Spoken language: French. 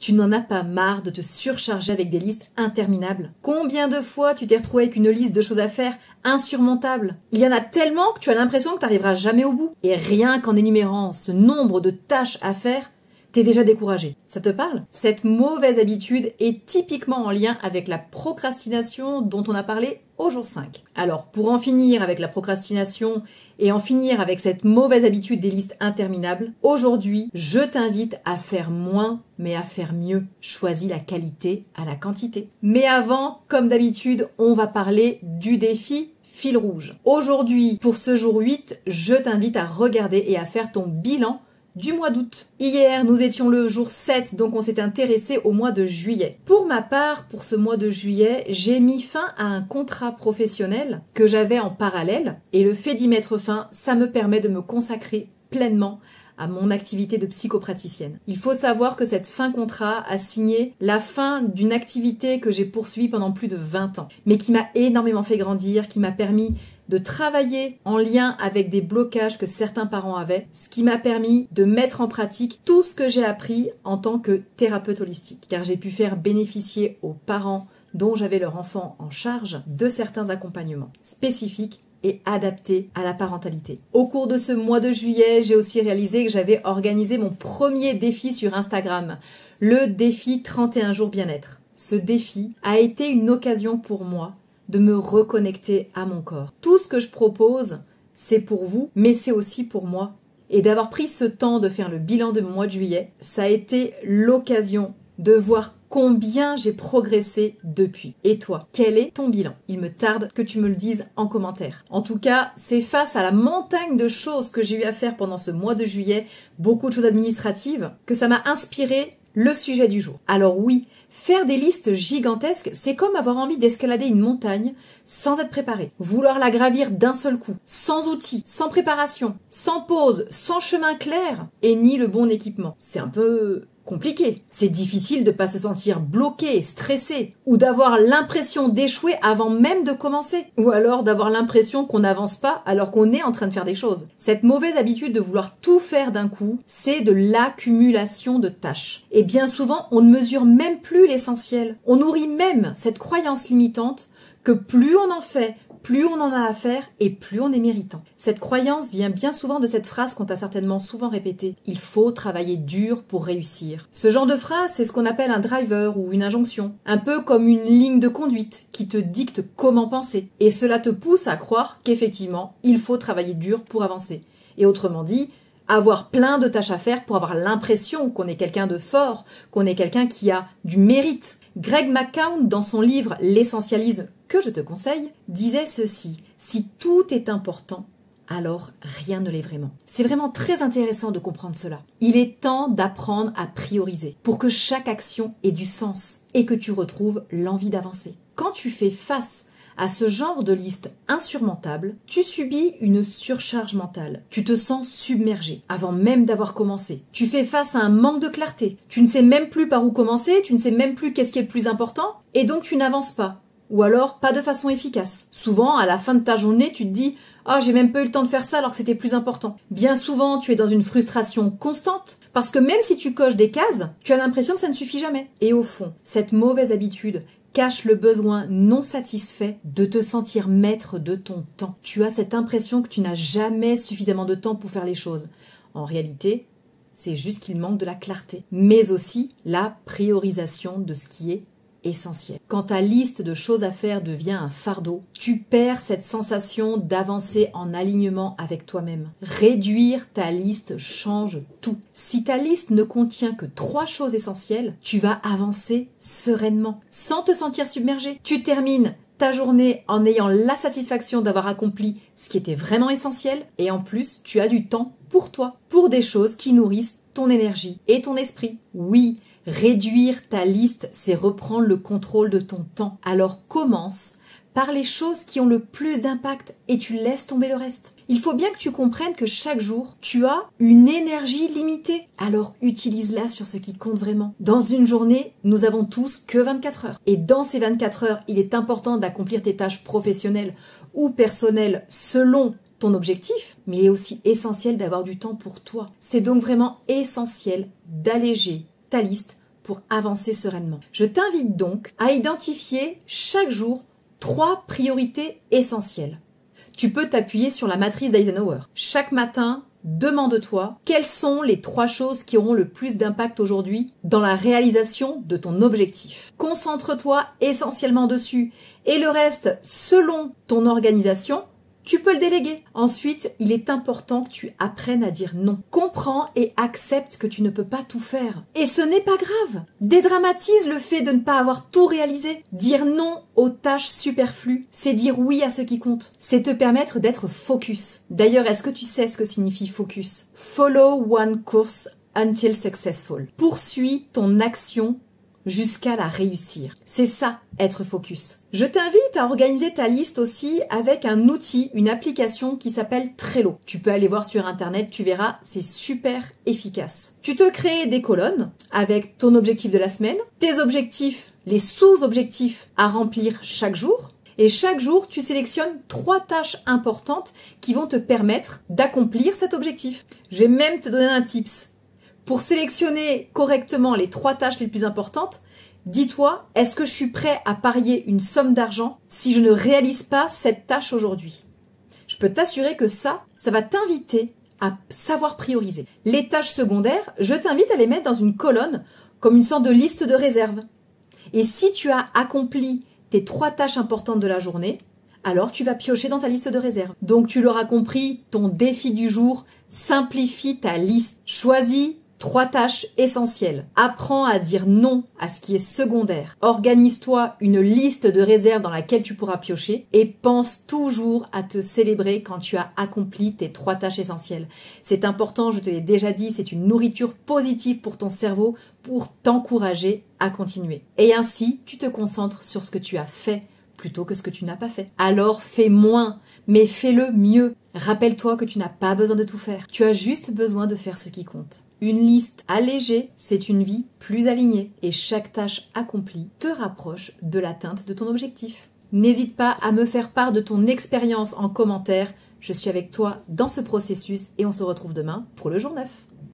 Tu n'en as pas marre de te surcharger avec des listes interminables? Combien de fois tu t'es retrouvé avec une liste de choses à faire insurmontable? Il y en a tellement que tu as l'impression que tu n'arriveras jamais au bout. Et rien qu'en énumérant ce nombre de tâches à faire, t'es déjà découragé. Ça te parle? Cette mauvaise habitude est typiquement en lien avec la procrastination dont on a parlé au jour 5. Alors, pour en finir avec la procrastination et en finir avec cette mauvaise habitude des listes interminables, aujourd'hui, je t'invite à faire moins, mais à faire mieux. Choisis la qualité à la quantité. Mais avant, comme d'habitude, on va parler du défi fil rouge. Aujourd'hui, pour ce jour 8, je t'invite à regarder et à faire ton bilan du mois d'août. Hier, nous étions le jour 7, donc on s'est intéressé au mois de juillet. Pour ma part, pour ce mois de juillet, j'ai mis fin à un contrat professionnel que j'avais en parallèle, et le fait d'y mettre fin, ça me permet de me consacrer pleinement à mon activité de psychopraticienne. Il faut savoir que cette fin contrat a signé la fin d'une activité que j'ai poursuivie pendant plus de 20 ans, mais qui m'a énormément fait grandir, qui m'a permis de travailler en lien avec des blocages que certains parents avaient, ce qui m'a permis de mettre en pratique tout ce que j'ai appris en tant que thérapeute holistique, car j'ai pu faire bénéficier aux parents dont j'avais leur enfant en charge de certains accompagnements spécifiques et adaptés à la parentalité. Au cours de ce mois de juillet, j'ai aussi réalisé que j'avais organisé mon premier défi sur Instagram, le défi 31 jours bien-être. Ce défi a été une occasion pour moi de me reconnecter à mon corps. Tout ce que je propose, c'est pour vous, mais c'est aussi pour moi. Et d'avoir pris ce temps de faire le bilan de mon mois de juillet, ça a été l'occasion de voir combien j'ai progressé depuis. Et toi, quel est ton bilan? Il me tarde que tu me le dises en commentaire. En tout cas, c'est face à la montagne de choses que j'ai eu à faire pendant ce mois de juillet, beaucoup de choses administratives, que ça m'a inspiré le sujet du jour. Alors oui, faire des listes gigantesques, c'est comme avoir envie d'escalader une montagne sans être préparé. Vouloir la gravir d'un seul coup, sans outils, sans préparation, sans pause, sans chemin clair et ni le bon équipement. C'est un peu compliqué. C'est difficile de pas se sentir bloqué, stressé, ou d'avoir l'impression d'échouer avant même de commencer, ou alors d'avoir l'impression qu'on n'avance pas alors qu'on est en train de faire des choses. Cette mauvaise habitude de vouloir tout faire d'un coup, c'est de l'accumulation de tâches. Et bien souvent, on ne mesure même plus l'essentiel. On nourrit même cette croyance limitante que plus on en fait, plus on en a à faire et plus on est méritant. Cette croyance vient bien souvent de cette phrase qu'on t'a certainement souvent répétée. Il faut travailler dur pour réussir. Ce genre de phrase, c'est ce qu'on appelle un driver ou une injonction. Un peu comme une ligne de conduite qui te dicte comment penser. Et cela te pousse à croire qu'effectivement, il faut travailler dur pour avancer. Et autrement dit, avoir plein de tâches à faire pour avoir l'impression qu'on est quelqu'un de fort, qu'on est quelqu'un qui a du mérite. Greg McKeown, dans son livre L'essentialisme, que je te conseille, disait ceci: si tout est important, alors rien ne l'est vraiment. C'est vraiment très intéressant de comprendre cela. Il est temps d'apprendre à prioriser pour que chaque action ait du sens et que tu retrouves l'envie d'avancer. Quand tu fais face à ce genre de liste insurmontable, tu subis une surcharge mentale. Tu te sens submergé avant même d'avoir commencé. Tu fais face à un manque de clarté. Tu ne sais même plus par où commencer, tu ne sais même plus qu'est-ce qui est le plus important, et donc tu n'avances pas. Ou alors pas de façon efficace. Souvent, à la fin de ta journée, tu te dis « Ah, j'ai même pas eu le temps de faire ça alors que c'était plus important ». Bien souvent, tu es dans une frustration constante parce que même si tu coches des cases, tu as l'impression que ça ne suffit jamais. Et au fond, cette mauvaise habitude cache le besoin non satisfait de te sentir maître de ton temps. Tu as cette impression que tu n'as jamais suffisamment de temps pour faire les choses. En réalité, c'est juste qu'il manque de la clarté, mais aussi la priorisation de ce qui est essentiel. Quand ta liste de choses à faire devient un fardeau, tu perds cette sensation d'avancer en alignement avec toi-même. Réduire ta liste change tout. Si ta liste ne contient que 3 choses essentielles, tu vas avancer sereinement, sans te sentir submergé. Tu termines ta journée en ayant la satisfaction d'avoir accompli ce qui était vraiment essentiel, et en plus, tu as du temps pour toi, pour des choses qui nourrissent ton énergie et ton esprit. Oui, réduire ta liste, c'est reprendre le contrôle de ton temps. Alors commence par les choses qui ont le plus d'impact et tu laisses tomber le reste. Il faut bien que tu comprennes que chaque jour, tu as une énergie limitée. Alors utilise-la sur ce qui compte vraiment. Dans une journée, nous avons tous que 24 heures. Et dans ces 24 heures, il est important d'accomplir tes tâches professionnelles ou personnelles selon ton objectif, mais il est aussi essentiel d'avoir du temps pour toi. C'est donc vraiment essentiel d'alléger ta liste pour avancer sereinement. Je t'invite donc à identifier chaque jour 3 priorités essentielles. Tu peux t'appuyer sur la matrice d'Eisenhower. Chaque matin, demande-toi quelles sont les 3 choses qui auront le plus d'impact aujourd'hui dans la réalisation de ton objectif. Concentre-toi essentiellement dessus et le reste, selon ton organisation, tu peux le déléguer. Ensuite, il est important que tu apprennes à dire non. Comprends et accepte que tu ne peux pas tout faire. Et ce n'est pas grave. Dédramatise le fait de ne pas avoir tout réalisé. Dire non aux tâches superflues, c'est dire oui à ce qui compte. C'est te permettre d'être focus. D'ailleurs, est-ce que tu sais ce que signifie focus? Follow one course until successful. Poursuis ton action jusqu'à la réussir. C'est ça, être focus. Je t'invite à organiser ta liste aussi avec un outil, une application qui s'appelle Trello. Tu peux aller voir sur internet, tu verras, c'est super efficace. Tu te crées des colonnes avec ton objectif de la semaine, tes objectifs, les sous-objectifs à remplir chaque jour. Et chaque jour, tu sélectionnes 3 tâches importantes qui vont te permettre d'accomplir cet objectif. Je vais même te donner un tips. Pour sélectionner correctement les 3 tâches les plus importantes, dis-toi, est-ce que je suis prêt à parier une somme d'argent si je ne réalise pas cette tâche aujourd'hui? Je peux t'assurer que ça va t'inviter à savoir prioriser. Les tâches secondaires, je t'invite à les mettre dans une colonne comme une sorte de liste de réserve. Et si tu as accompli tes 3 tâches importantes de la journée, alors tu vas piocher dans ta liste de réserve. Donc tu l'auras compris, ton défi du jour, simplifie ta liste. Choisis 3 tâches essentielles. Apprends à dire non à ce qui est secondaire. Organise-toi une liste de réserve dans laquelle tu pourras piocher et pense toujours à te célébrer quand tu as accompli tes 3 tâches essentielles. C'est important, je te l'ai déjà dit, c'est une nourriture positive pour ton cerveau pour t'encourager à continuer. Et ainsi, tu te concentres sur ce que tu as fait plutôt que ce que tu n'as pas fait. Alors fais moins, mais fais-le mieux. Rappelle-toi que tu n'as pas besoin de tout faire. Tu as juste besoin de faire ce qui compte. Une liste allégée, c'est une vie plus alignée et chaque tâche accomplie te rapproche de l'atteinte de ton objectif. N'hésite pas à me faire part de ton expérience en commentaire. Je suis avec toi dans ce processus et on se retrouve demain pour le jour 9.